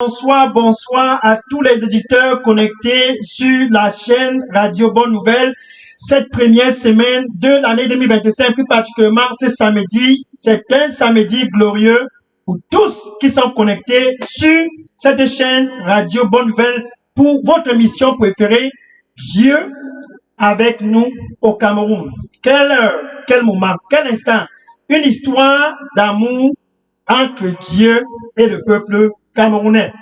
Bonsoir, bonsoir à tous les éditeurs connectés sur la chaîne Radio Bonne Nouvelle. Cette première semaine de l'année 2025, plus particulièrement ce samedi, c'est un samedi glorieux pour tous qui sont connectés sur cette chaîne Radio Bonne Nouvelle pour votre émission préférée, Dieu avec nous au Cameroun. Quelle heure, quel moment, quel instant, une histoire d'amour entre Dieu et le peuple camerounais.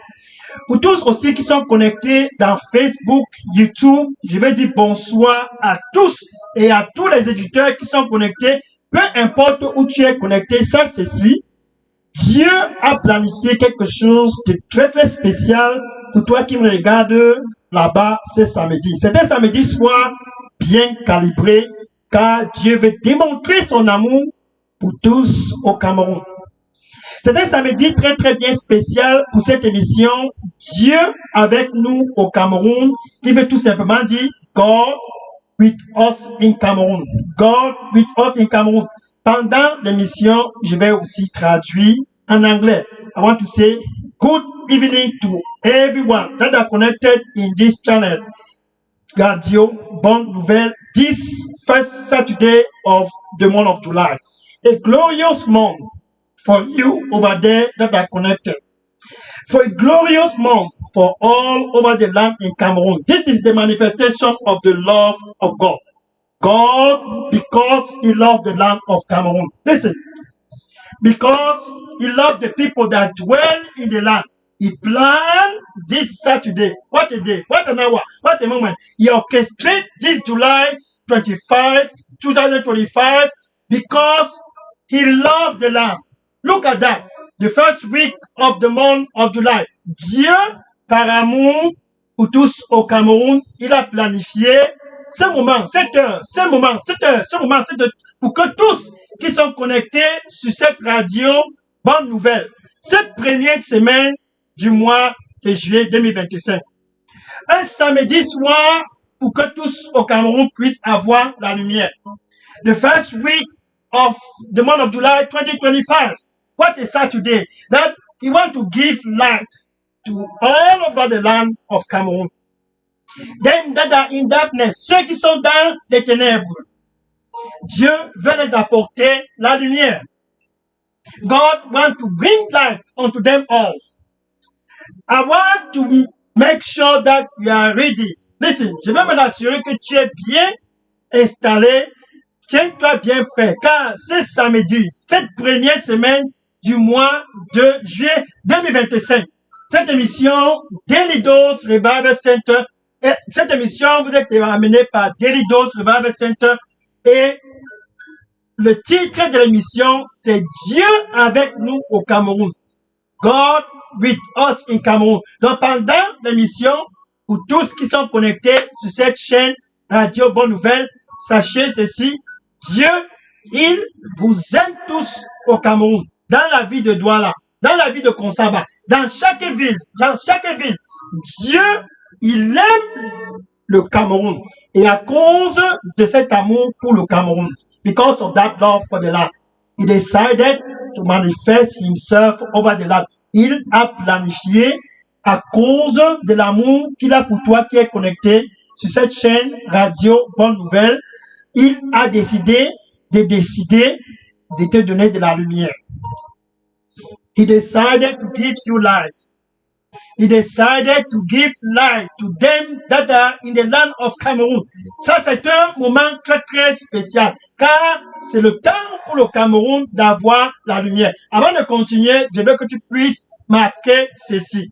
Pour tous aussi qui sont connectés dans Facebook, YouTube, je vais dire bonsoir à tous et à tous les éditeurs qui sont connectés, peu importe où tu es connecté, sache ceci, Dieu a planifié quelque chose de très très spécial pour toi qui me regardes là-bas ce samedi. C'est un samedi soir bien calibré car Dieu veut démontrer son amour pour tous au Cameroun. C'est un samedi très très bien spécial pour cette émission Dieu avec nous au Cameroun, qui veut tout simplement dire God with us in Cameroun. God with us in Cameroun. Pendant l'émission, je vais aussi traduire en anglais. I want to say good evening to everyone that are connected in this channel. Radio Bonne Nouvelle, this first Saturday of the month of July. A glorious month for you over there that are connected. For a glorious month for all over the land in Cameroon. This is the manifestation of the love of God. God, because He loved the land of Cameroon. Listen, because He loved the people that dwell in the land. He planned this Saturday. What a day, what an hour, what a moment. He orchestrated this July 25, 2025 because He loved the land. Look at that. The first week of the month of July. Dieu, par amour pour tous au Cameroun, il a planifié ce moment, cette heure, pour que tous qui sont connectés sur cette radio, bonne nouvelle, cette première semaine du mois de juillet 2025. Un samedi soir pour que tous au Cameroun puissent avoir la lumière. The first week of the month of July 2025. What a Saturday that He wants to give light to all over the land of Cameroon. Them that are in darkness, ceux qui sont dans les ténèbres, Dieu veut les apporter la lumière. God wants to bring light unto them all. I want to make sure that you are ready. Listen, je veux m'assurer que tu es bien installé. Tiens-toi bien prêt, car ce samedi, cette première semaine du mois de juillet 2025, cette émission Daily Dose Revival Center, cette émission vous êtes amenée par Daily Dose Revival Center et le titre de l'émission c'est Dieu avec nous au Cameroun. God with us in Cameroun. Donc pendant l'émission, pour tous qui sont connectés sur cette chaîne Radio Bonne Nouvelle, sachez ceci, Dieu, il vous aime tous au Cameroun, dans la ville de Douala, dans la ville de Konsaba, dans chaque ville, Dieu, il aime le Cameroun. Et à cause de cet amour pour le Cameroun, because of that love for the land, he decided to manifest himself over the land. Il a planifié à cause de l'amour qu'il a pour toi qui est connecté sur cette chaîne Radio Bonne Nouvelle. Il a décidé de te donner de la lumière. He decided to give you light. He decided to give light to them that are in the land of Cameroon. Ça, c'est un moment très, très spécial, car c'est le temps pour le Cameroun d'avoir la lumière. Avant de continuer, je veux que tu puisses marquer ceci.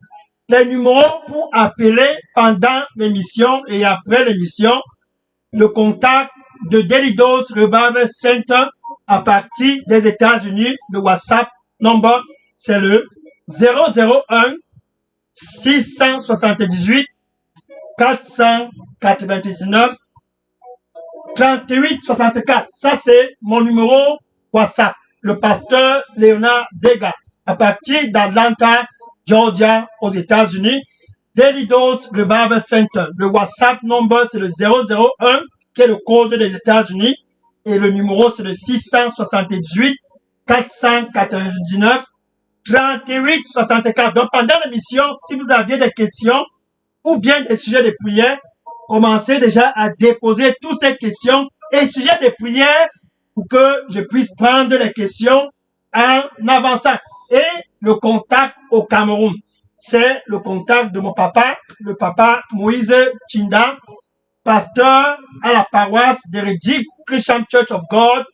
Les numéros pour appeler pendant l'émission et après l'émission, le contact de Daily Dose Revival Center à partir des États-Unis, le WhatsApp number, c'est le 001 678 499 38 64. Ça, c'est mon numéro WhatsApp. Le pasteur Léonard Dega, à partir d'Atlanta, Georgia, aux États-Unis. Daily Dose Revival Center. Le WhatsApp number, c'est le 001 qui est le code des États-Unis, et le numéro c'est le 678 499 3864. Donc, pendant l'émission, si vous aviez des questions ou bien des sujets de prière, commencez déjà à déposer toutes ces questions et sujets de prière pour que je puisse prendre les questions en avançant. Et le contact au Cameroun, c'est le contact de mon papa, le papa Moïse Chinda, pasteur à la paroisse de Redeemed Christian Church of God,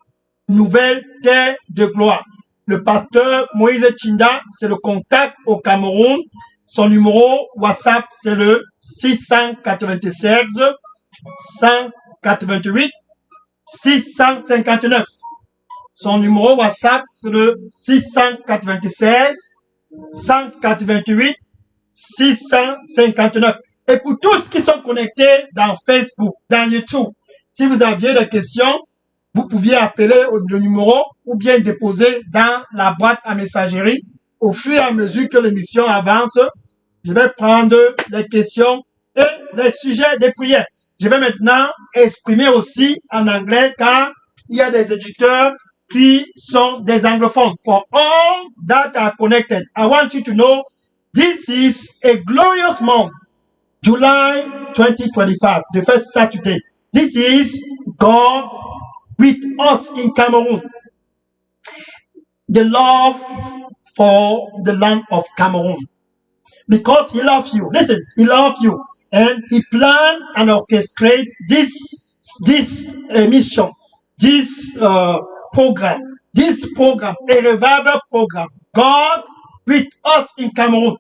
Nouvelle Terre de Gloire. Le pasteur Moïse Chinda, c'est le contact au Cameroun. Son numéro WhatsApp, c'est le 696 188 659. Son numéro WhatsApp, c'est le 696 188 659. Et pour tous qui sont connectés dans Facebook, dans YouTube, si vous aviez des questions, vous pouviez appeler le numéro ou bien déposer dans la boîte à messagerie. Au fur et à mesure que l'émission avance, je vais prendre les questions et les sujets des prières. Je vais maintenant exprimer aussi en anglais car il y a des éditeurs qui sont des anglophones. For all that are connected, I want you to know this is a glorious month, July 2025, the first Saturday. This is God with us in Cameroon. The love for the land of Cameroon. Because he loves you. Listen, he loves you. And he planned and orchestrated this mission, this program, a revival program. God with us in Cameroon.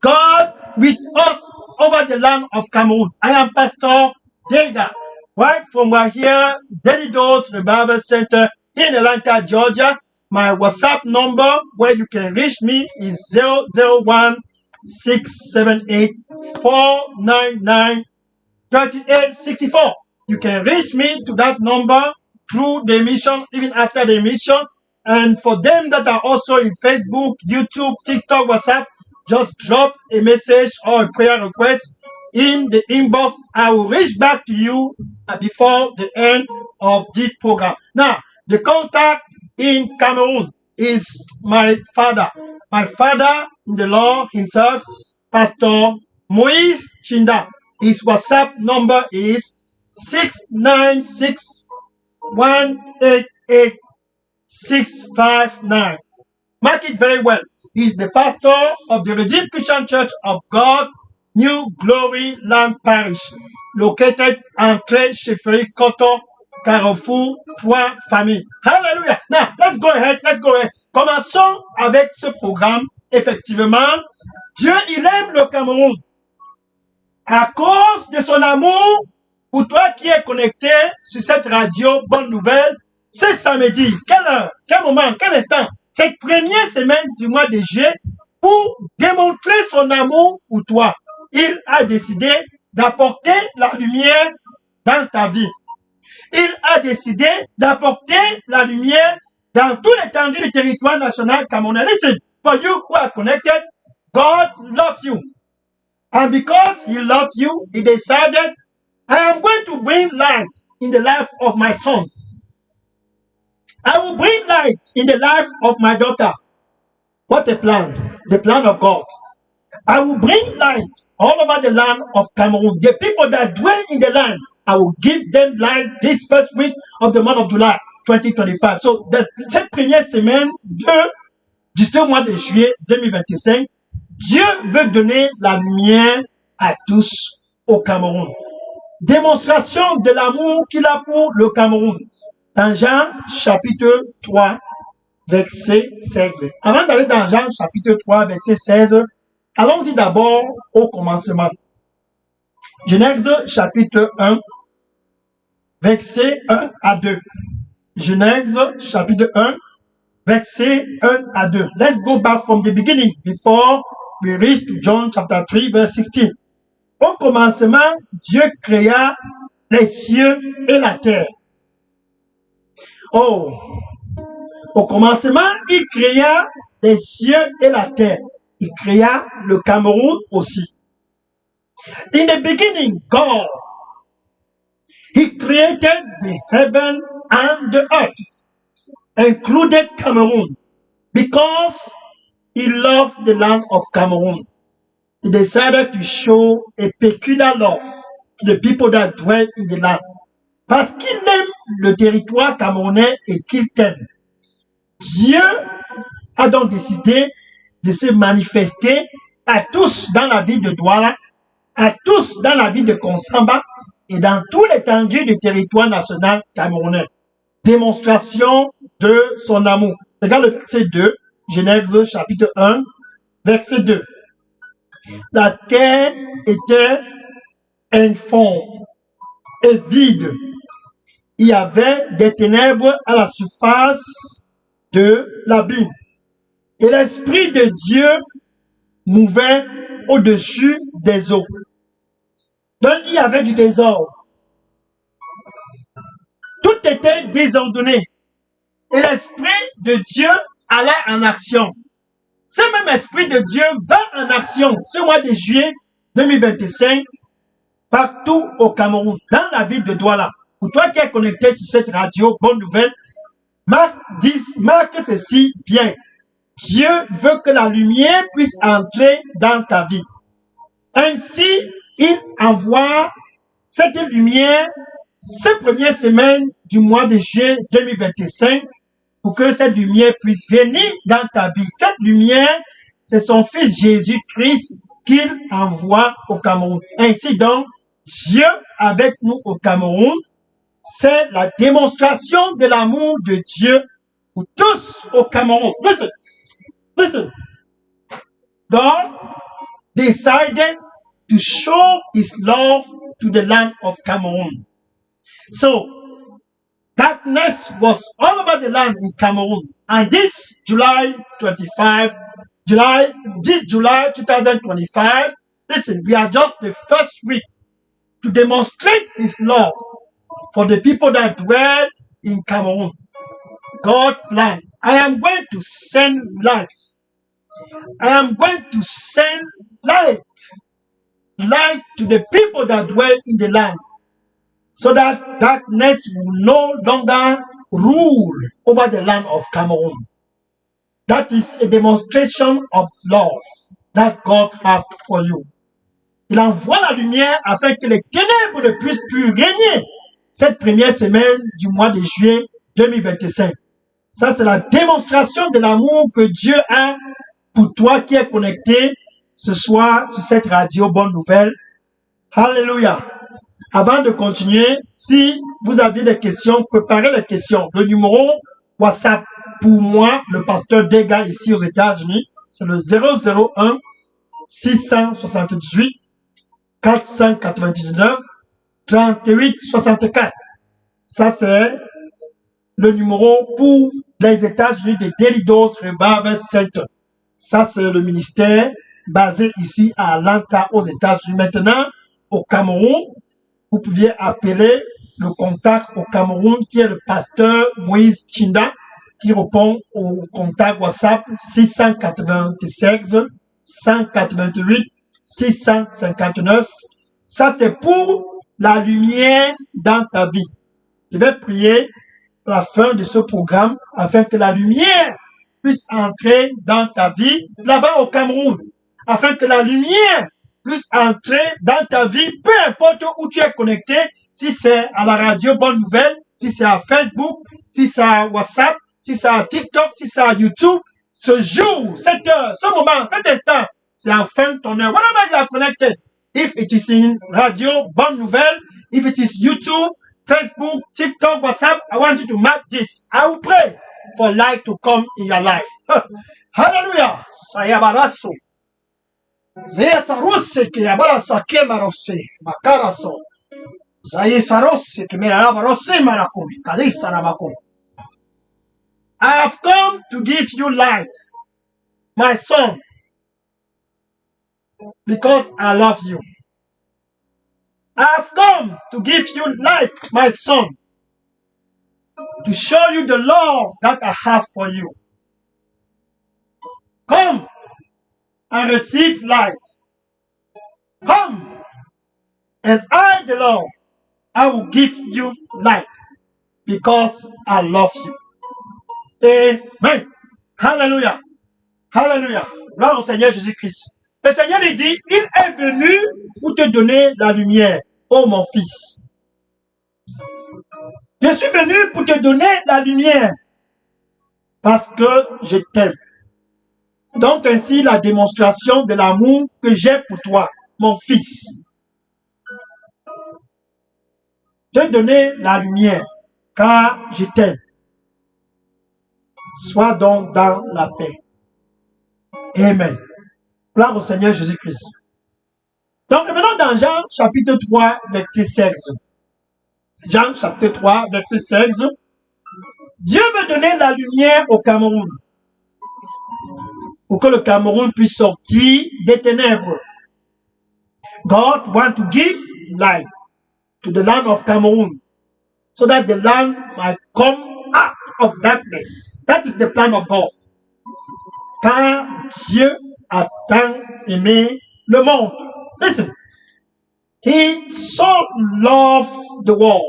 God with us over the land of Cameroon. I am Pastor Dega, right from right here, Daily Dose Revival Center in Atlanta, Georgia. My WhatsApp number where you can reach me is 001 678 499 3864. You can reach me to that number through the mission, even after the mission. And for them that are also in Facebook, YouTube, TikTok, WhatsApp, just drop a message or a prayer request in the inbox. I will reach back to you before the end of this program. Now, the contact in Cameroon is my father in the Lord himself, Pastor Moïse Chinda. His WhatsApp number is 696 188 659. Mark it very well. He is the pastor of the Redeemed Christian Church of God, New Glory Land Parish, located entre Chefferie Coton, Carrefour, 3 familles. Hallelujah. Now, let's go ahead. Commençons avec ce programme. Effectivement, Dieu, il aime le Cameroun. À cause de son amour, pour toi qui es connecté sur cette radio, bonne nouvelle, c'est samedi. Quelle heure, quel moment, quel instant? Cette première semaine du mois de juillet, pour démontrer son amour pour toi, il a décidé d'apporter la lumière dans ta vie. Il a décidé d'apporter la lumière dans toute l'étendue du territoire national camerounais. Listen, for you who are connected, God loves you. And because he loves you, he decided, I am going to bring light in the life of my son. I will bring light in the life of my daughter. What a plan. The plan of God. I will bring light all over the land of Cameroon. The people that dwell in the land, I will give them light this first week of the month of July 2025. So, cette première semaine du mois de juillet 2025, Dieu veut donner la lumière à tous au Cameroun. Démonstration de l'amour qu'il a pour le Cameroun. Dans Jean chapitre 3, verset 16. Avant d'aller dans Jean chapitre 3, verset 16, allons-y d'abord au commencement. Genèse chapitre 1, verset 1 à 2. Genèse chapitre 1, verset 1 à 2. Let's go back from the beginning before we reach to John chapter 3, verse 16. Au commencement, Dieu créa les cieux et la terre. Oh, au commencement, il créa les cieux et la terre. Il créa le Cameroun aussi. In the beginning, God, he created the heaven and the earth, included Cameroon, because he loved the land of Cameroon. He decided to show a peculiar love to the people that dwell in the land. Parce qu'il aime le territoire camerounais et qu'il t'aime. Dieu a donc décidé de se manifester à tous dans la ville de Douala, à tous dans la ville de Konsamba et dans tout l'étendue du territoire national camerounais. Démonstration de son amour. Regarde le verset 2, Genèse chapitre 1, verset 2. La terre était informe et vide. Il y avait des ténèbres à la surface de l'abîme. Et l'Esprit de Dieu mouvait au-dessus des eaux. Donc, il y avait du désordre. Tout était désordonné. Et l'Esprit de Dieu allait en action. Ce même Esprit de Dieu va en action ce mois de juillet 2025 partout au Cameroun, dans la ville de Douala. Pour toi qui es connecté sur cette radio, bonne nouvelle, marque ceci bien. Dieu veut que la lumière puisse entrer dans ta vie. Ainsi, il envoie cette lumière cette première semaine du mois de juillet 2025 pour que cette lumière puisse venir dans ta vie. Cette lumière, c'est son Fils Jésus-Christ qu'il envoie au Cameroun. Ainsi donc, Dieu avec nous au Cameroun, c'est la démonstration de l'amour de Dieu pour tous au Cameroun. Listen. God decided to show his love to the land of Cameroon. So, darkness was all over the land in Cameroon. And this July 2025, listen, we are just the first week to demonstrate his love for the people that dwell in Cameroon. God planned. I am going to send light. I am going to send light to the people that dwell in the land, so that darkness will no longer rule over the land of Cameroon. That is a demonstration of love that God has for you. Il envoie la lumière afin que les ténèbres ne puissent plus régner cette première semaine du mois de juillet 2025. Ça, c'est la démonstration de l'amour que Dieu a pour toi qui es connecté ce soir sur cette radio Bonne Nouvelle. Alléluia. Avant de continuer, si vous avez des questions, préparez les questions. Le numéro WhatsApp pour moi, le pasteur Dega ici aux États-Unis, c'est le 001 678 499 38 64. Ça, c'est le numéro pour les États-Unis de Daily Dose Revival Center. Ça, c'est le ministère basé ici à Atlanta, aux États-Unis. Maintenant, au Cameroun, vous pouvez appeler le contact au Cameroun qui est le pasteur Moïse Chinda qui répond au contact WhatsApp 696 188 659. Ça, c'est pour la lumière dans ta vie. Je vais prier à la fin de ce programme afin que la lumière puisse entrer dans ta vie là-bas au Cameroun. Afin que la lumière puisse entrer dans ta vie, peu importe où tu es connecté, si c'est à la radio Bonne Nouvelle, si c'est à Facebook, si c'est à WhatsApp, si c'est à TikTok, si c'est à YouTube, ce jour, cette heure, ce moment, cet instant, c'est enfin ton heure. Whenever you are connected, if it is in radio Bonne Nouvelle, if it is YouTube, Facebook, TikTok, WhatsApp, I want you to mark this. I will pray for light to come in your life. Hallelujah. Sayabaraso. Zesarose que yabarasa kemarose makaraso. Zayesarose que merabarose marakumi kalisa rabakum. I have come to give you light, my son, because I love you. I have come to give you light, my son, to show you the love that I have for you. Come and receive light. Come, and I, the Lord, I will give you light because I love you. Amen. Hallelujah. Alléluia. Gloire au Seigneur Jésus-Christ. Le Seigneur lui dit, il est venu pour te donner la lumière, ô mon fils. Je suis venu pour te donner la lumière parce que je t'aime. C'est donc ainsi la démonstration de l'amour que j'ai pour toi, mon fils. Te donner la lumière, car je t'aime. Sois donc dans la paix. Amen. Gloire au Seigneur Jésus-Christ. Donc, revenons dans Jean chapitre 3, verset 16. Jean chapitre 3, verset 16. Dieu veut donner la lumière au Cameroun pour que le Cameroun puisse sortir des ténèbres. God wants to give light to the land of Cameroon so that the land might come out of darkness. That is the plan of God. Car Dieu a tant aimé le monde. Listen. He so loved the world.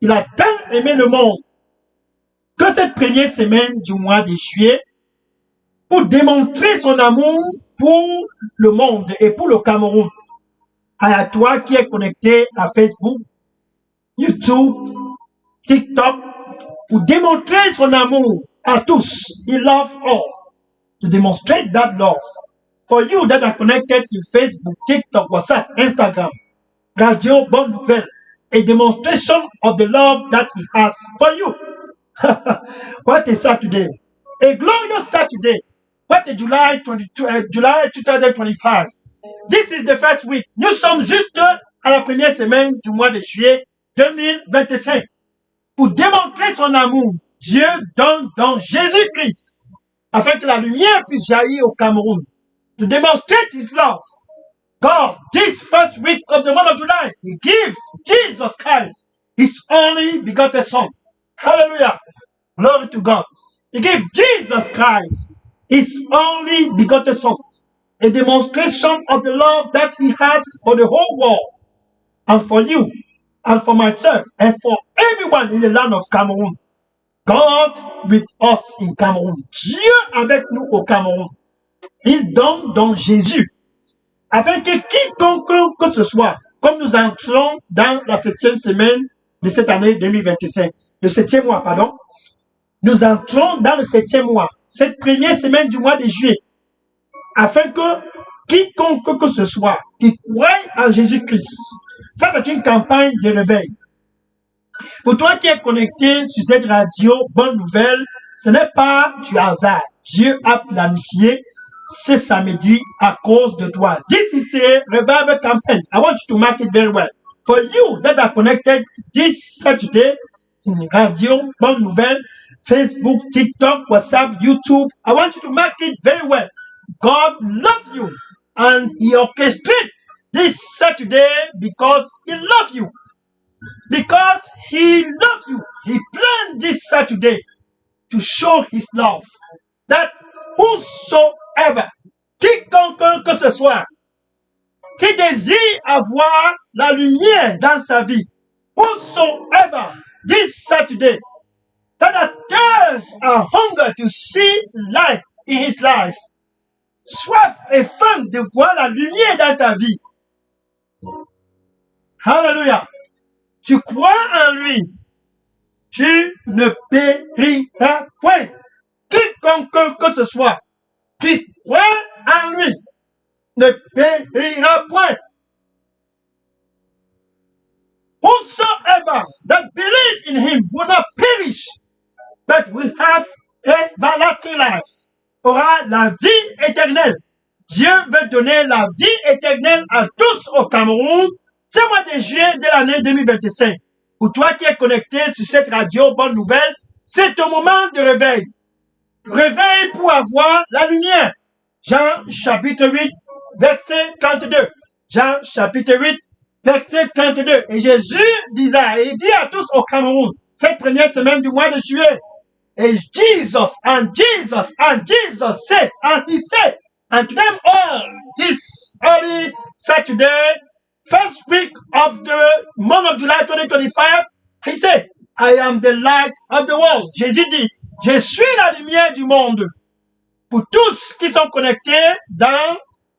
Il a tant aimé le monde que cette première semaine du mois de juillet, pour démontrer son amour pour le monde et pour le Cameroun, à toi qui es connecté à Facebook, YouTube, TikTok, pour démontrer son amour à tous. He loves all. To demonstrate that love. For you that are connected in Facebook, TikTok, WhatsApp, Instagram, Radio Bonne Nouvelle, a demonstration of the love that he has for you. What a Saturday. A glorious Saturday. What a July 2025. This is the first week. Nous sommes juste à la première semaine du mois de juillet 2025. Pour démontrer son amour, Dieu donne dans Jésus-Christ, afin que la lumière puisse jaillir au Cameroun. To demonstrate his love, God, this first week of the month of July, he gave Jesus Christ, his only begotten Son. Hallelujah. Glory to God. He gave Jesus Christ, his only begotten Son. A demonstration of the love that he has for the whole world, and for you, and for myself, and for everyone in the land of Cameroon. God with us in Cameroun. Dieu avec nous au Cameroun. Il donne dans Jésus, afin que quiconque que ce soit, comme nous entrons dans la 7e semaine de cette année 2025, le 7e mois, pardon, nous entrons dans le 7e mois, cette première semaine du mois de juillet, afin que quiconque que ce soit qui croit en Jésus-Christ, ça c'est une campagne de réveil. Pour toi qui es connecté sur cette radio, bonne nouvelle, ce n'est pas du hasard. Dieu a planifié ce samedi à cause de toi. This is a revival campaign. I want you to mark it very well. For you that are connected this Saturday in radio, bonne nouvelle, Facebook, TikTok, WhatsApp, YouTube, I want you to mark it very well. God loves you and he orchestrated this Saturday because he loves you. Because he loves you, he planned this Saturday to show his love. That whosoever, quiconque que ce soit, qui désire avoir la lumière dans sa vie, whosoever, this Saturday, that a thirst and hunger to see light in his life, soif et faim de voir la lumière dans ta vie. Hallelujah. Tu crois en lui, tu ne périras point. Quiconque que ce soit, qui croit en lui, ne périra point. Whosoever that believe in him will not perish, but will have everlasting life. Aura la vie éternelle. Dieu veut donner la vie éternelle à tous au Cameroun. Ce mois de juillet de l'année 2025, pour toi qui es connecté sur cette radio Bonne Nouvelle, c'est ton moment de réveil. Réveil pour avoir la lumière. Jean chapitre 8, verset 32. Jean chapitre 8, verset 32. Et Jésus disait, et il dit à tous au Cameroun, cette première semaine du mois de juillet, et Jesus said, and he said, and to them all, this early Saturday, first week of the month of July 2025, he said, I am the light of the world. Jésus dit, je suis la lumière du monde. pour tous qui sont connectés dans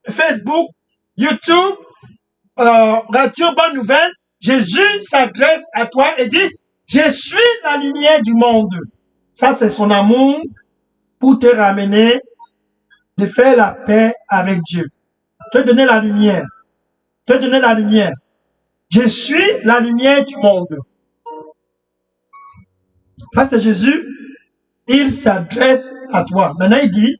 Facebook, YouTube, Radio Bonne Nouvelle, Jésus s'adresse à toi et dit, je suis la lumière du monde. Ça, c'est son amour pour te ramener, de faire la paix avec Dieu. Te donner la lumière. Te donner la lumière. Je suis la lumière du monde. Ça, c'est Jésus. Il s'adresse à toi. Maintenant, il dit,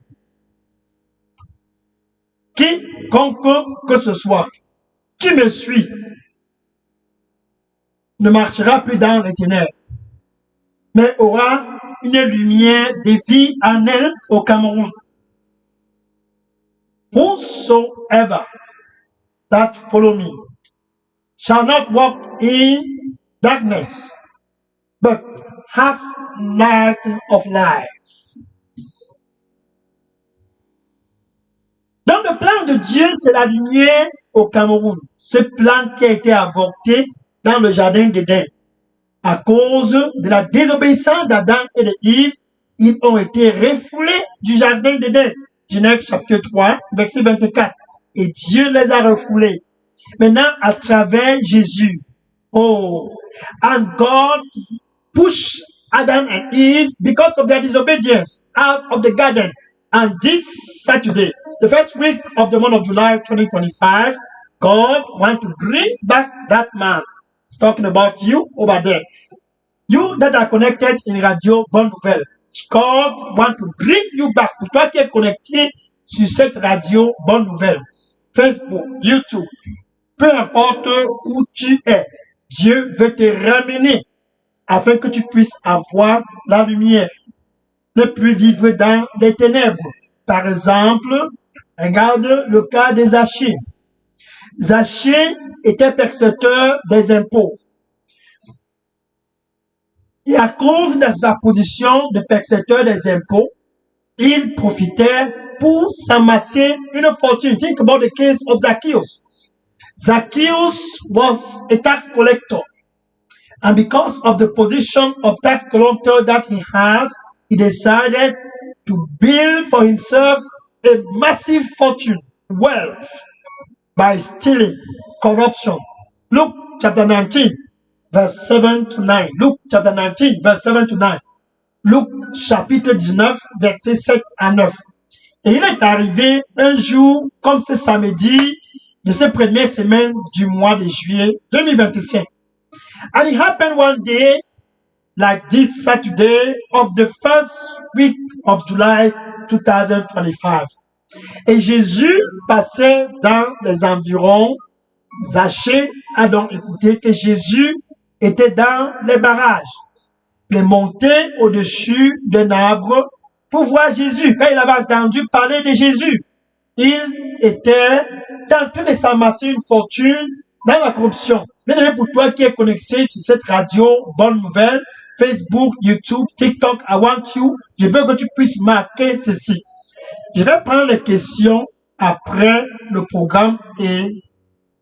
quiconque que ce soit qui me suit ne marchera plus dans les ténèbres, mais aura une lumière de vie en elle au Cameroun. Whosoever that follow me shall not walk in darkness, but have light of life. Dans le plan de Dieu, c'est la lumière au Cameroun. Ce plan qui a été avorté dans le jardin d'Éden. À cause de la désobéissance d'Adam et d'Ève, ils ont été refoulés du jardin d'Éden. Genèse chapitre 3, verset 24. Et Dieu les a refoulés. Maintenant, à travers Jésus. Oh, and God pushed Adam and Eve because of their disobedience out of the garden. And this Saturday, the first week of the month of July 2025, God wants to bring back that man. It's talking about you over there. You that are connected in Radio Bonne Nouvelle. God wants to bring you back. Pour toi qui es connecté sur cette radio Bonne Nouvelle, Facebook, YouTube, peu importe où tu es, Dieu veut te ramener afin que tu puisses avoir la lumière. Ne plus vivre dans les ténèbres. Par exemple, regarde le cas de Zachée. Zachée était percepteur des impôts. Et à cause de sa position de percepteur des impôts, il profitait pour s'amasser une fortune. Think about the case of Zacchaeus. Zacchaeus was a tax collector. And because of the position of tax collector that he has, he decided to build for himself a massive fortune, wealth, by stealing, corruption. Luke chapter 19, verse 7 to 9. Luke chapter 19, verse 7 to 9. Luc chapitre 19, versets 7 à 9. Et il est arrivé un jour, comme ce samedi, de cette première semaine du mois de juillet 2025. And it happened one day, like this Saturday of the first week of July 2025. Et Jésus passait dans les environs. Zachée a donc écouté que Jésus était dans les barrages. Il est monté au-dessus d'un arbre pour voir Jésus. Quand il avait entendu parler de Jésus, il était en train de s'amasser une fortune dans la corruption. Mais pour toi qui es connecté sur cette radio, Bonne Nouvelle, Facebook, YouTube, TikTok, I want you, je veux que tu puisses marquer ceci. Je vais prendre les questions après le programme et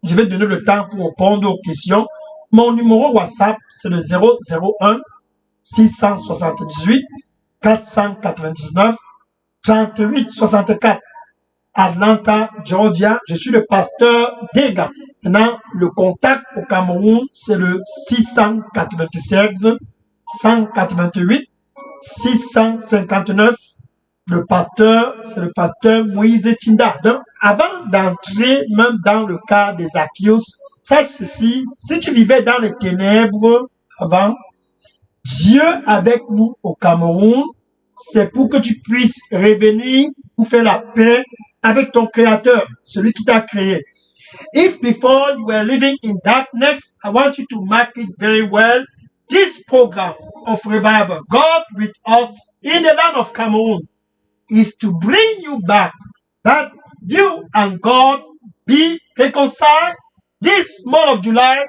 je vais donner le temps pour répondre aux questions. Mon numéro WhatsApp, c'est le 001 678 499 38 64. Atlanta, Georgia. Je suis le pasteur Dega. Maintenant, le contact au Cameroun, c'est le 696 188 659. Le pasteur, c'est le pasteur Moïse Tinda. Donc, avant d'entrer même dans le cas des Zacchaeus, sache ceci, si tu vivais dans les ténèbres avant, Dieu avec nous au Cameroun, c'est pour que tu puisses revenir ou faire la paix avec ton Créateur, celui qui t'a créé. If before you were living in darkness, I want you to mark it very well. This program of revival, God with us in the land of Cameroon, is to bring you back, that you and God be reconciled this month of July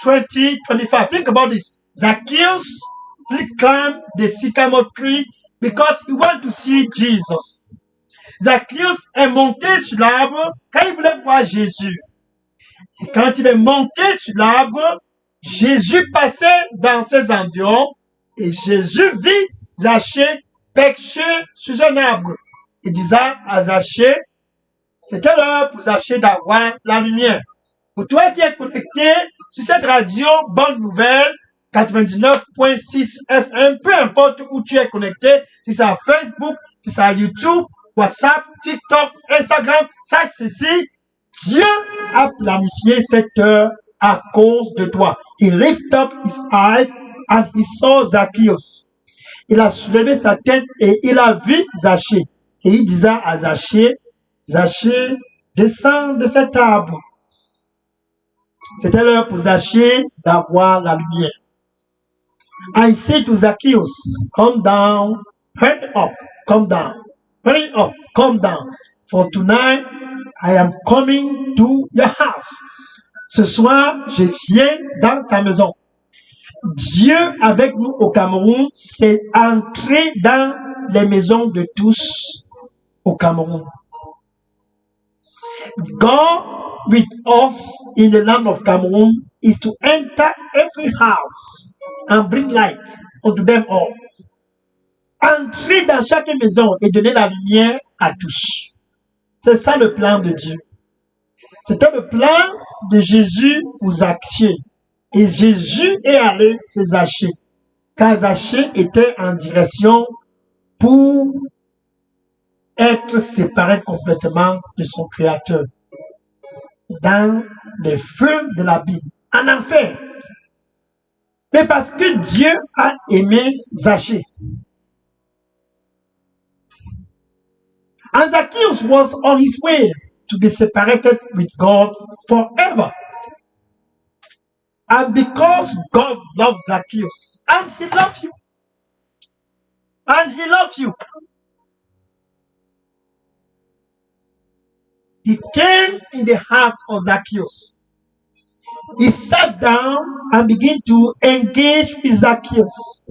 2025. Think about this. Zacchaeus, he climbed the sycamore tree because he wanted to see Jesus. Zacchaeus est monté sur l'arbre quand il voulait voir Jésus. Et quand il est monté sur l'arbre, Jésus passait dans ses environs et Jésus vit Zachée perché sur un arbre. il disait à Zachée, c'était l'heure pour Zachée d'avoir la lumière. Pour toi qui es connecté sur cette radio, bonne nouvelle, 99.6 FM, peu importe où tu es connecté, si c'est à Facebook, si c'est à YouTube, WhatsApp, TikTok, Instagram, sache ceci, Dieu a planifié cette heure à cause de toi. He lifted up his eyes and he saw Zacchaeus. Il a soulevé sa tête et il a vu Zachée. Et il disait à Zachée, Zachée, descends de cet arbre. C'était l'heure pour Zachée d'avoir la lumière. I say to Zacchaeus, come down, hurry up, come down, hurry up, come down. For tonight, I am coming to your house. Ce soir, je viens dans ta maison. Dieu avec nous au Cameroun, c'est entrer dans les maisons de tous au Cameroun. God with us in the land of Cameroon is to enter every house and bring light unto them all. Entrer dans chaque maison et donner la lumière à tous. C'est ça le plan de Dieu. C'était le plan de Jésus pour Zachée. Et Jésus est allé se Zachée. Car Zachée était en direction pour être séparé complètement de son Créateur. Dans les feux de la Bible, en enfer. Mais parce que Dieu a aimé Zachée. And Zacchaeus was on his way to be separated with God forever. And because God loves Zacchaeus, and he loves you, and he loves you, he came in the house of Zacchaeus. He sat down and began to engage with Zacchaeus.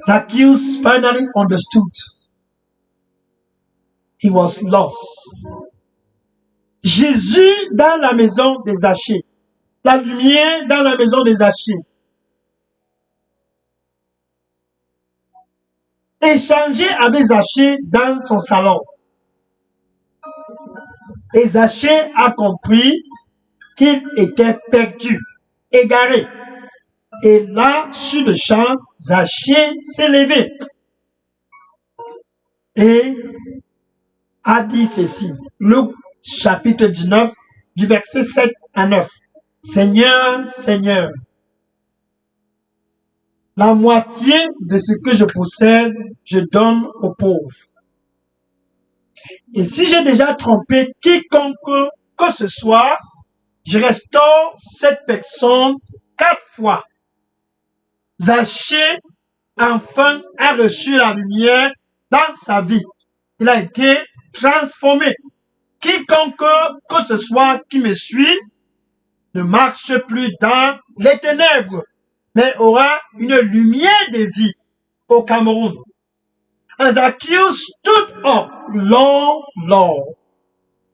Zacchaeus finally understood. He was lost. Jésus dans la maison de Zachée. La lumière dans la maison de Zachée. Échanger avec Zachée dans son salon. Et Zachée a compris qu'il était perdu, égaré. Et là, sur le champ, Zachée s'est levé et a dit ceci. Luc chapitre 19, du verset 7 à 9. Seigneur, Seigneur, la moitié de ce que je possède, je donne aux pauvres. Et si j'ai déjà trompé quiconque que ce soit, je restaure cette personne 4 fois. Zachée, enfin, a reçu la lumière dans sa vie. Il a été transformé. Quiconque que ce soit qui me suit ne marche plus dans les ténèbres, mais aura une lumière de vie au Cameroun. And Zacchaeus stood up, Lord, Lord,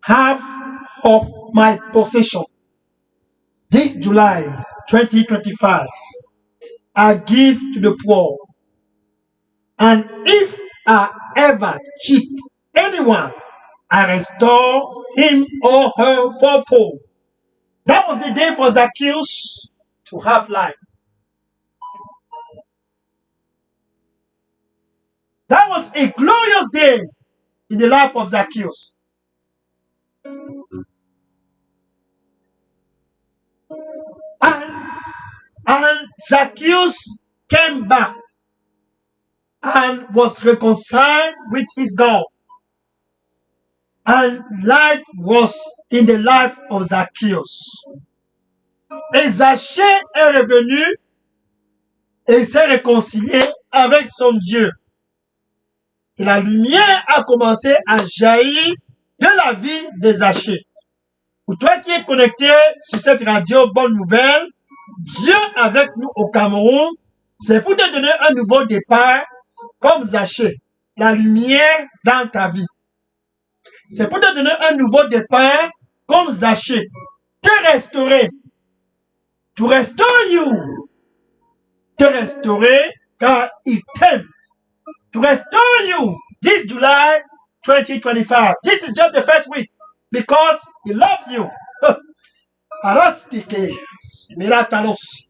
half of my possession. This July 2025, I give to the poor. And if I ever cheat anyone, I restore him or her fourfold. That was the day for Zacchaeus to have life. That was a glorious day in the life of Zacchaeus. And Zacchaeus came back and was reconciled with his God. And light was in the life of Zacchaeus. Et Zachée est revenu et s'est réconcilié avec son Dieu. Et la lumière a commencé à jaillir de la vie de Zachée. Pour toi qui es connecté sur cette radio Bonne Nouvelle, Dieu avec nous au Cameroun, c'est pour te donner un nouveau départ comme Zachée. La lumière dans ta vie. C'est pour te donner un nouveau départ comme Zachée. Te restaurer. To restore you. Te restaurer car il t'aime. to restore you this July 2025. This is just the first week because He loves you. Arastike, miratalos.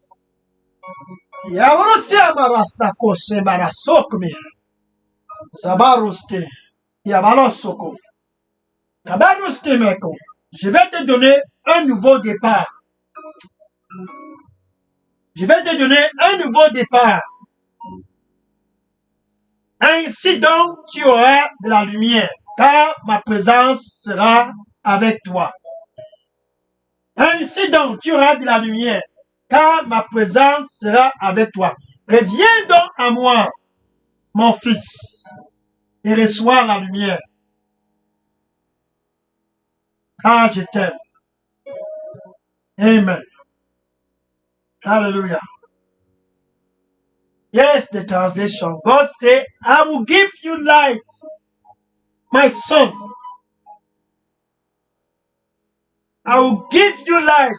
Yavarostia marasta kose marasokme. Sabaroste, yavarosoko. Kabaroste meko. Je vais te donner un nouveau départ. Je vais te donner un nouveau départ. Ainsi donc, tu auras de la lumière, car ma présence sera avec toi. Ainsi donc, tu auras de la lumière, car ma présence sera avec toi. Reviens donc à moi, mon fils, et reçois la lumière. Car je t'aime. Amen. Hallelujah. Yes, the translation. God said, I will give you light, my son. I will give you light,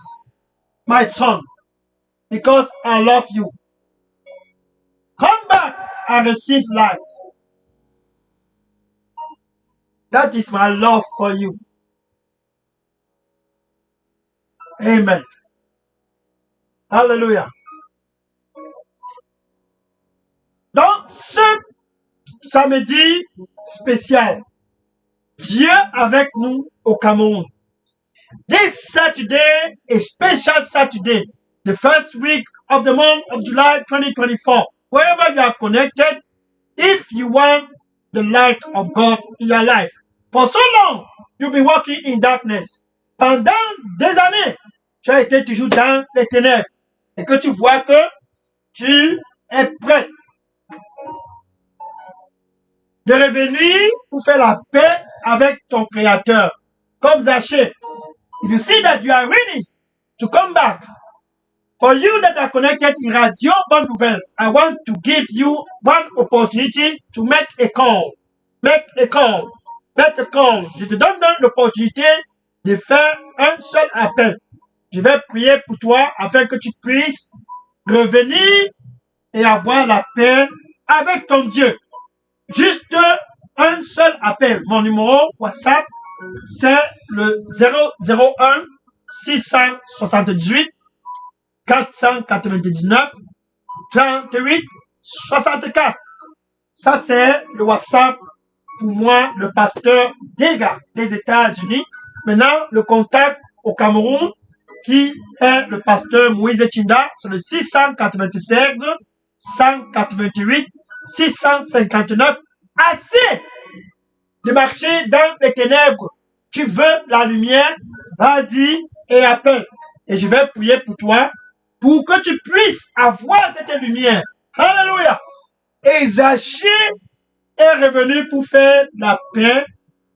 my son, because I love you. Come back and receive light. That is my love for you. Amen. Hallelujah. Donc, ce samedi spécial, Dieu avec nous au Cameroun. This Saturday, a special Saturday, the first week of the month of July 2024. Wherever you are connected, if you want the light of God in your life. For so long, you'll be walking in darkness. Pendant des années, tu as été toujours dans les ténèbres. Et que tu vois que tu es prêt de revenir pour faire la paix avec ton Créateur. Comme Zachée. If you see that you are ready to come back, for you that are connected in Radio Bonne Nouvelle, I want to give you one opportunity to make a call. Make a call. Make a call. Je te donne l'opportunité de faire un seul appel. Je vais prier pour toi afin que tu puisses revenir et avoir la paix avec ton Dieu. Juste un seul appel. Mon numéro WhatsApp, c'est le 001 678 499 38 64. Ça, c'est le WhatsApp pour moi, le pasteur Dega des États-Unis. Maintenant, le contact au Cameroun, qui est le pasteur Moïse Chinda, c'est le 696 188 659. Assez de marcher dans les ténèbres. Tu veux la lumière, vas-y et appelle. Et je vais prier pour toi, pour que tu puisses avoir cette lumière. Alléluia. Et Zachée est revenu pour faire la paix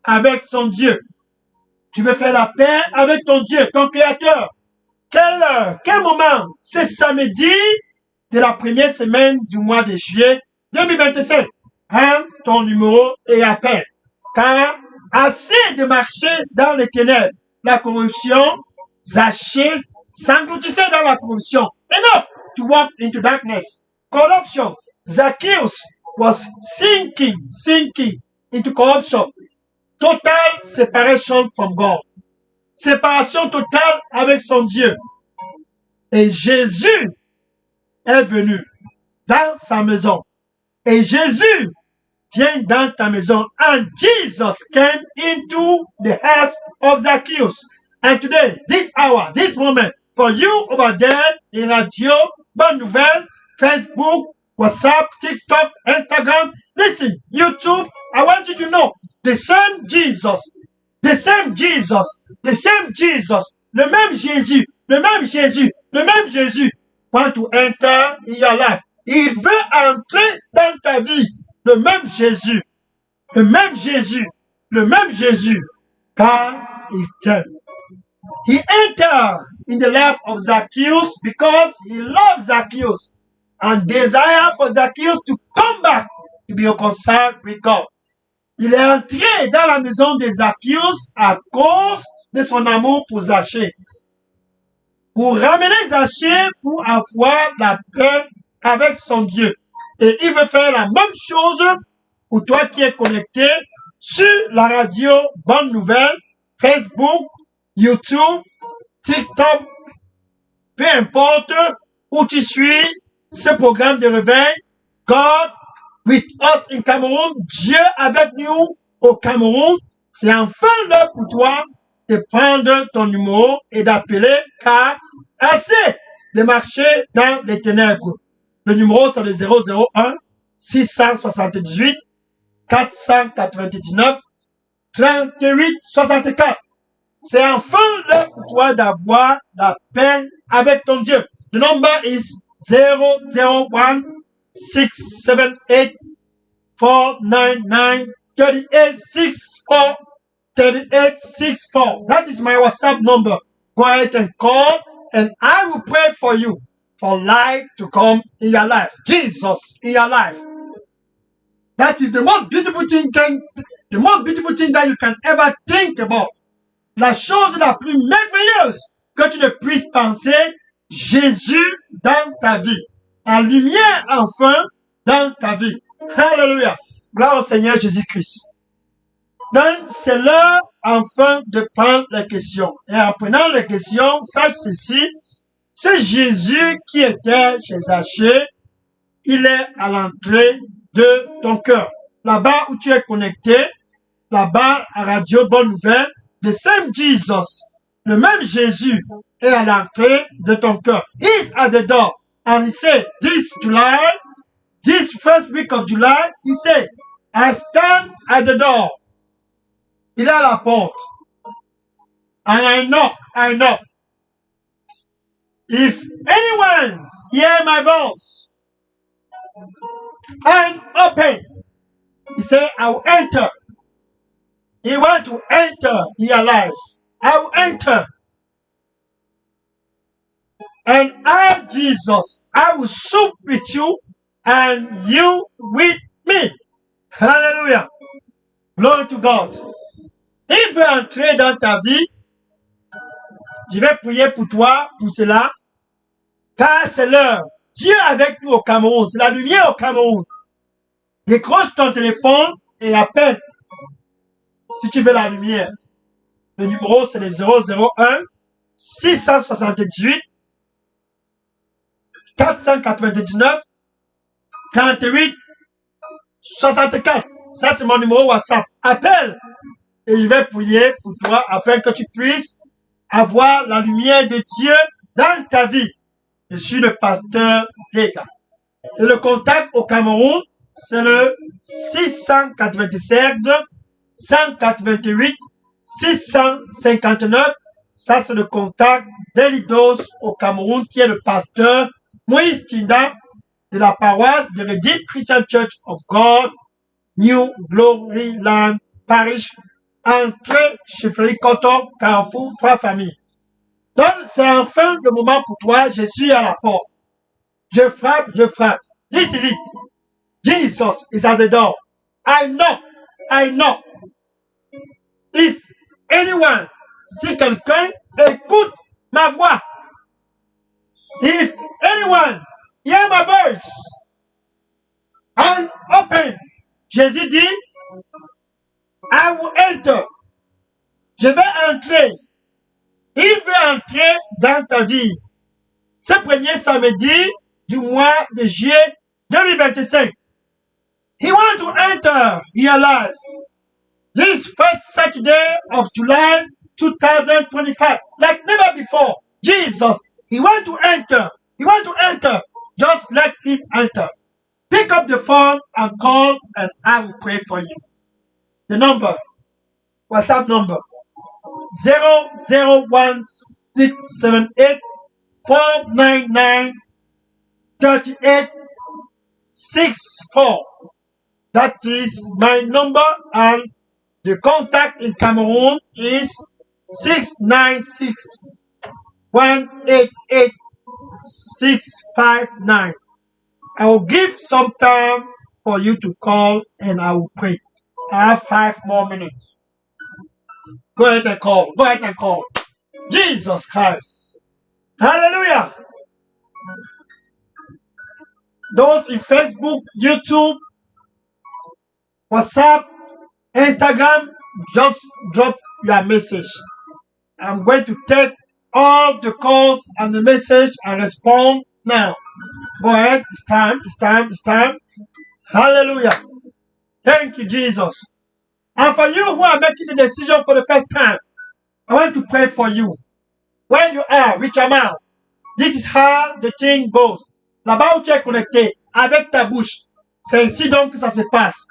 avec son Dieu. Tu veux faire la paix avec ton Dieu, ton Créateur. Quelle heure, quel moment? C'est samedi de la première semaine du mois de juillet 2025. Prends ton numéro et appelle. Car assez de marcher dans les ténèbres, la corruption, Zachée s'engloutissait dans la corruption. Enough to walk into darkness. Corruption. Zacchaeus was sinking into corruption. Total separation from God. Séparation totale avec son Dieu. Et Jésus est venu dans sa maison. Et Jésus vient dans ta maison. And Jesus came into the house of Zacchaeus. And today, this hour, this moment, for you over there in Radio Bonne Nouvelle, Facebook, WhatsApp, TikTok, Instagram, listen, YouTube, I want you to know, the same Jesus, le même Jésus, want to enter in your life. Il veut entrer dans ta vie. Le même Jésus, car il t'aime. He entered in the life of Zacchaeus because he loved Zacchaeus and desire for Zacchaeus to come back to be reconciled with God. Il est entré dans la maison de Zacchaeus à cause de son amour pour Zachée. Pour ramener Zachée pour avoir la paix avec son Dieu. Et il veut faire la même chose pour toi qui es connecté sur la radio Bonne Nouvelle, Facebook, YouTube, TikTok, peu importe où tu suis ce programme de réveil, God with us in Cameroun, Dieu avec nous au Cameroun, c'est enfin l'heure pour toi de prendre ton numéro et d'appeler car assez de marcher dans les ténèbres. Le numéro c'est le 001 678 499 38 64. C'est enfin l'heure pour toi d'avoir la paix avec ton Dieu. The number is 001 678 499 3864 3864. That is my WhatsApp number. Go ahead and call and I will pray for you for life to come in your life. Jesus in your life. That is the most beautiful thing that you can ever think about. La chose la plus merveilleuse que tu ne puisses penser, Jésus dans ta vie. La lumière enfin dans ta vie. Alléluia. Gloire au Seigneur Jésus-Christ. Donc, c'est l'heure enfin de prendre les questions. Et en prenant les questions, sache ceci, ce Jésus qui était chez Zachée, il est à l'entrée de ton cœur. Là-bas où tu es connecté, là-bas à Radio Bonne Nouvelle, the same Jesus, le même Jésus est à l'entrée de ton cœur. He's at the door. And he said, this first week of July, he said, I stand at the door. Il est à la porte. And I knock. If anyone hear my voice and open, he said, I will enter. He wants to enter in your life. I will enter. And I, Jesus, I will sup with you and you with me. Hallelujah. Glory to God. Il veut entrer dans ta vie. Je vais prier pour toi, pour cela. Car c'est l'heure. Dieu est avec nous au Cameroun. C'est la lumière au Cameroun. Décroche ton téléphone et appelle. Si tu veux la lumière. Le numéro c'est le 001 678 499 38 64. Ça c'est mon numéro WhatsApp. Appelle et je vais prier pour toi afin que tu puisses avoir la lumière de Dieu dans ta vie. Je suis le pasteur Dega. Et le contact au Cameroun, c'est le 696 188 659. Ça, c'est le contact d'Elidos au Cameroun, qui est le pasteur Moïse Tinda de la paroisse de Redeemed Christian Church of God, New Glory Land Parish, entrée chez Frédéric Cotton, Carrefour, 3 familles. Donc, c'est enfin le moment pour toi. Je suis à la porte. Je frappe. This is it. Jesus is at the door. I knock. If anyone, si quelqu'un écoute ma voix, if anyone hear my voice and open, Jésus dit, I will enter. Je vais entrer. Il veut entrer dans ta vie. Ce premier samedi du mois de juillet 2025. He wants to enter your life. This first Saturday of July 2025. Like never before. Jesus, he wants to enter. Just let him enter. Pick up the phone and call and I will pray for you. The number, WhatsApp number, 001-678 499 3864. That is my number, and the contact in Cameroon is 696 188 659. I will give some time for you to call and I will pray. I have 5 more minutes. Go ahead and call. Jesus Christ. Hallelujah. Those in Facebook, YouTube, WhatsApp, Instagram, just drop your message. I'm going to take all the calls and the message and respond now. Go ahead. It's time. It's time. It's time. Hallelujah. Thank you, Jesus. And for you who are making the decision for the first time, I want to pray for you. Where you are, with your mouth. This is how the thing goes. Là-bas où tu es connecté, avec ta bouche. C'est ainsi donc que ça se passe.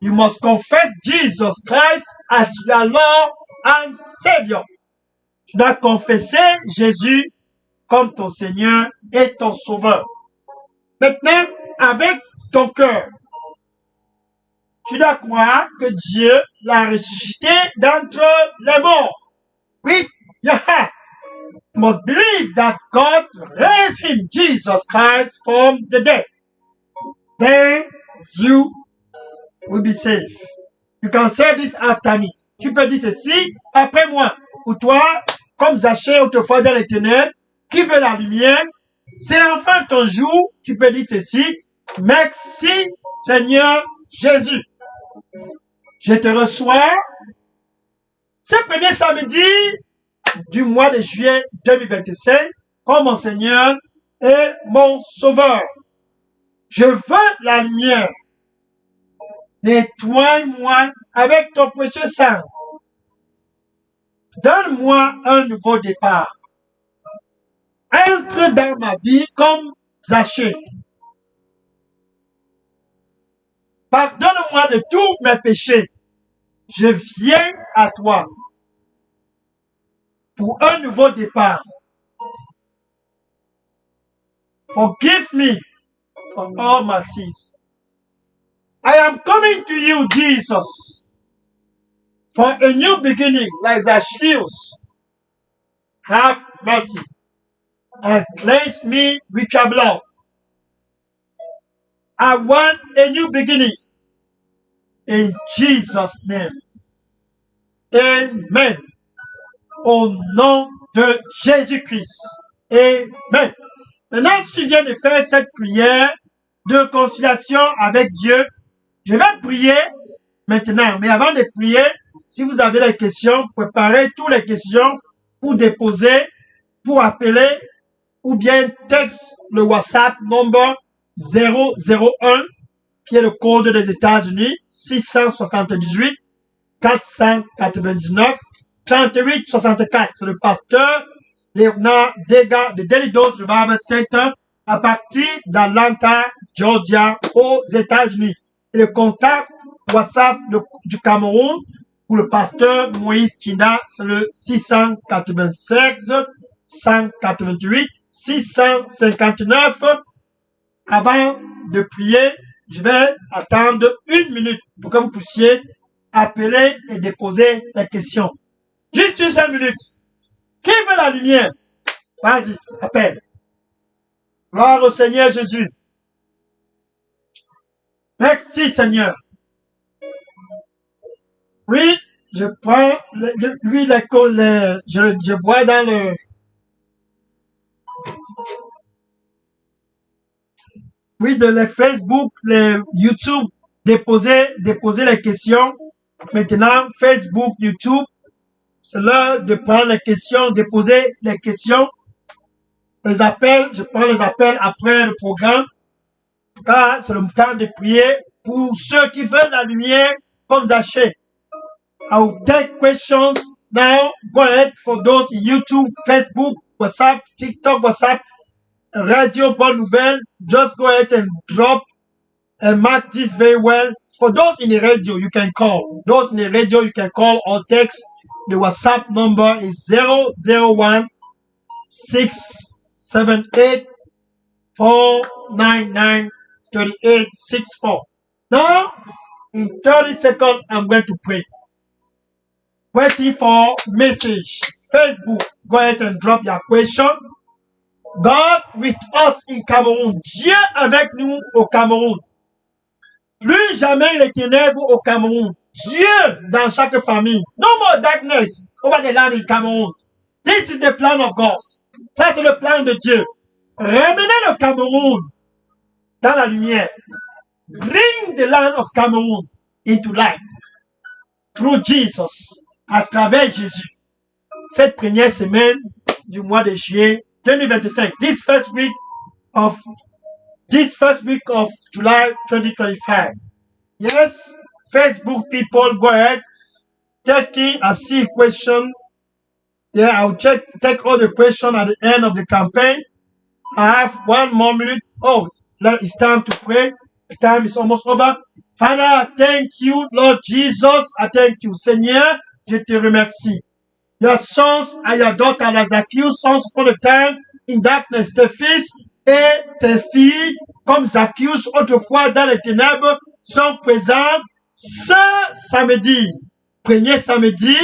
You must confess Jesus Christ as your Lord and Savior. Tu dois confesser Jésus comme ton Seigneur et ton Sauveur. Maintenant, avec ton cœur, tu dois croire que Dieu l'a ressuscité d'entre les morts. With your heart, you must believe that God raised him, Jesus Christ, from the dead. Then you will be safe. You can say this after me. Tu peux dire ceci après moi. Ou toi, comme Zachée autrefois dans les ténèbres, qui veut la lumière, c'est enfin ton jour. Tu peux dire ceci. Merci Seigneur Jésus. Je te reçois ce premier samedi du mois de juillet 2025 comme mon Seigneur et mon Sauveur. Je veux la lumière. Nettoie-moi avec ton précieux sang. Donne-moi un nouveau départ. Entre dans ma vie comme Zachée. Pardonne-moi de tous mes péchés. Je viens à toi pour un nouveau départ. Forgive me for all my sins. I am coming to you, Jesus, for a new beginning like Zacchaeus. Have mercy and cleanse me with your blood. I want a new beginning in Jesus' name. Amen. Au nom de Jésus-Christ. Amen. Maintenant, si tu viens de faire cette prière de conciliation avec Dieu, je vais prier maintenant. Mais avant de prier, si vous avez des questions, préparez toutes les questions pour déposer, pour appeler, ou bien texte le WhatsApp number 001, qui est le code des États-Unis, 678 499 38 64. C'est le pasteur Léonard Dega de Daily Dose Revival Center à partir d'Atlanta, Georgia, aux États-Unis. Et le contact WhatsApp du Cameroun pour le pasteur Moïse Kina, c'est le 696 188 659. Avant de prier, je vais attendre 1 minute pour que vous puissiez appeler et déposer les questions. Juste 1 minute. Qui veut la lumière? Vas-y, appelle. Gloire au Seigneur Jésus. Merci Seigneur. Oui, je prends je vois dans le de les Facebook, les YouTube, déposer les questions. Maintenant, Facebook, YouTube, c'est l'heure de prendre les questions, déposer les questions. Les appels, je prends les appels après le programme, car c'est le temps de prier pour ceux qui veulent la lumière comme Zachée. I will take questions now. Go ahead for those in YouTube, Facebook, WhatsApp, TikTok, WhatsApp, Radio Bonne Nouvelle. Just go ahead and drop and mark this very well. For those in the radio, you can call. Those in the radio, you can call or text. The WhatsApp number is 001 678 499 3864. Now, in 30 seconds, I'm going to pray. Waiting for message. Facebook, go ahead and drop your question. God with us in Cameroun. Dieu avec nous au Cameroun. Plus jamais les ténèbres au Cameroun. Dieu dans chaque famille. No more darkness over the land in Cameroun. This is the plan of God. Ça, c'est le plan de Dieu. Ramenez le Cameroun dans la lumière. Bring the land of Cameroon into light through Jesus, à travers Jésus. Cette première semaine du mois de juillet 2025, this first week of July 2025. Yes, Facebook people, go ahead. Taking a see question. Yeah, I'll take all the questions at the end of the campaign. I have 1 more minute. Oh, it's time to pray. The time is almost over. Father, I thank you, Lord Jesus. I thank you, Seigneur. Je te remercie. Your sons and your daughter, like Zacchaeus, sons upon the time in darkness, tes fils et tes filles, comme Zacchaeus, autrefois dans les ténèbres, sont présents ce samedi, premier samedi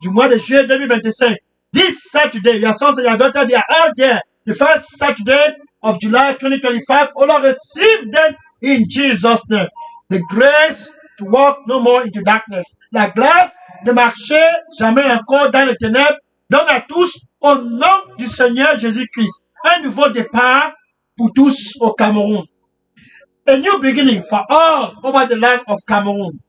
du mois de juillet 2025. This Saturday, your sons and your daughter, they are all there. The first Saturday of July 2025, oh Lord, receive them in Jesus' name. The grace to walk no more into darkness. La grâce de marcher jamais encore dans les ténèbres. Donne à tous au nom du Seigneur Jésus-Christ. Un nouveau départ pour tous au Cameroun. A new beginning for all over the land of Cameroon.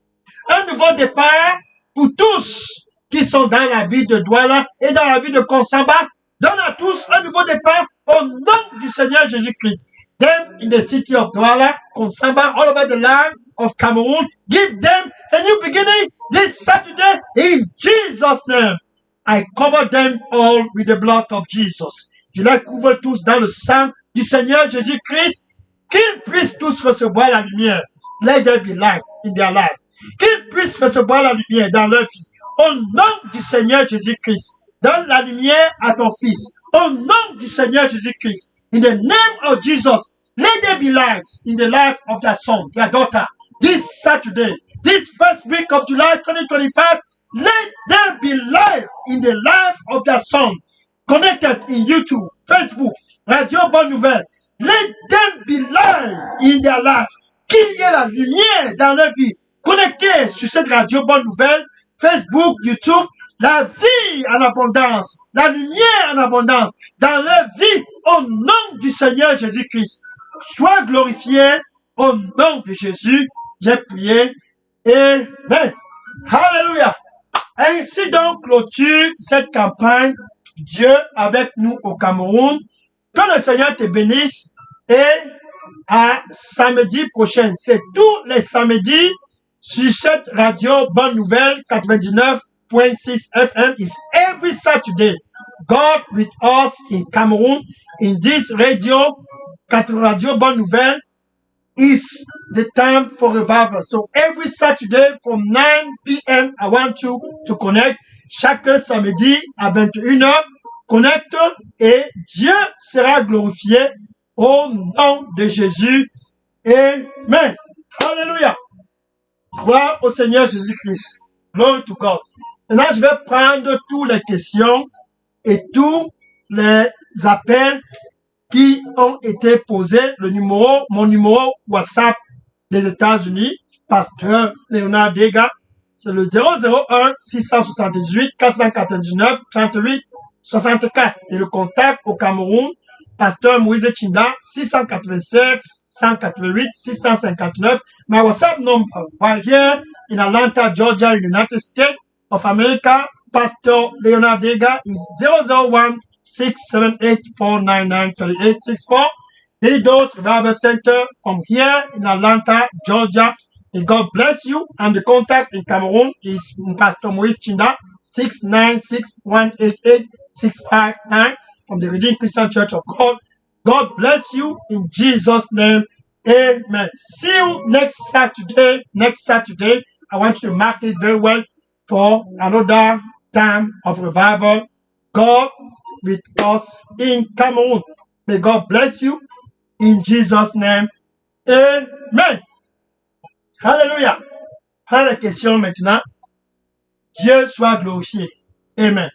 Un nouveau départ pour tous qui sont dans la ville de Douala et dans la ville de Konsamba. Donne à tous un nouveau départ au nom du Seigneur Jésus-Christ. Them in the city of Douala, Konsamba, all over the land of Cameroon. Give them a new beginning this Saturday in Jesus' name. I cover them all with the blood of Jesus. Je les couvre tous dans le sang du Seigneur Jésus-Christ. Qu'ils puissent tous recevoir la lumière. Let there be light in their life. Qu'ils puissent recevoir la lumière dans leur vie. Au nom du Seigneur Jésus-Christ. Donne la lumière à ton fils. Au nom du Seigneur Jésus-Christ. In the name of Jesus. Let there be light in the life of their son, their daughter. This Saturday, this first week of July 2025, let there be life in the life of their son. Connected in YouTube, Facebook, Radio Bonne Nouvelle. Let them be live in their life. Qu'il y ait la lumière dans leur vie. Connectés sur cette Radio Bonne Nouvelle, Facebook, YouTube, la vie en abondance, la lumière en abondance dans leur vie au nom du Seigneur Jésus-Christ. Sois glorifié au nom de Jésus. J'ai prié. Amen. Hallelujah. Ainsi donc clôture cette campagne Dieu avec nous au Cameroun. Que le Seigneur te bénisse et à samedi prochain. C'est tous les samedis sur cette radio Bonne Nouvelle 99.6 FM is every Saturday. God with us in Cameroon in this radio Bonne Nouvelle is the time for revival. So every Saturday from 9 p.m. I want you to connect. Chaque samedi à 21h, connecte et Dieu sera glorifié au nom de Jésus. Amen. Hallelujah. Gloire au Seigneur Jésus-Christ. Glory to God. Maintenant, je vais prendre toutes les questions et tous les appels qui ont été posés. Mon numéro WhatsApp des États-Unis, Pasteur Léonard Dega, c'est le 001 678 499 38 64. Et le contact au Cameroun, Pasteur Moïse Chinda, 687 188 659. My WhatsApp number right here in Atlanta, Georgia, in the United States of America, Pastor Léonard Dega is 001 678 499 3864. Daily Dose Revival Center from here in Atlanta, Georgia. May God bless you. And the contact in Cameroon is Pastor Moïse Chinda, 696-188-659 from the Redeemed Christian Church of God. God bless you in Jesus' name. Amen. See you next Saturday. I want you to mark it very well for another time of revival. God with us in Cameroon. May God bless you in Jesus' name. Amen. Hallelujah. Pas de questions maintenant. Dieu soit glorifié. Amen.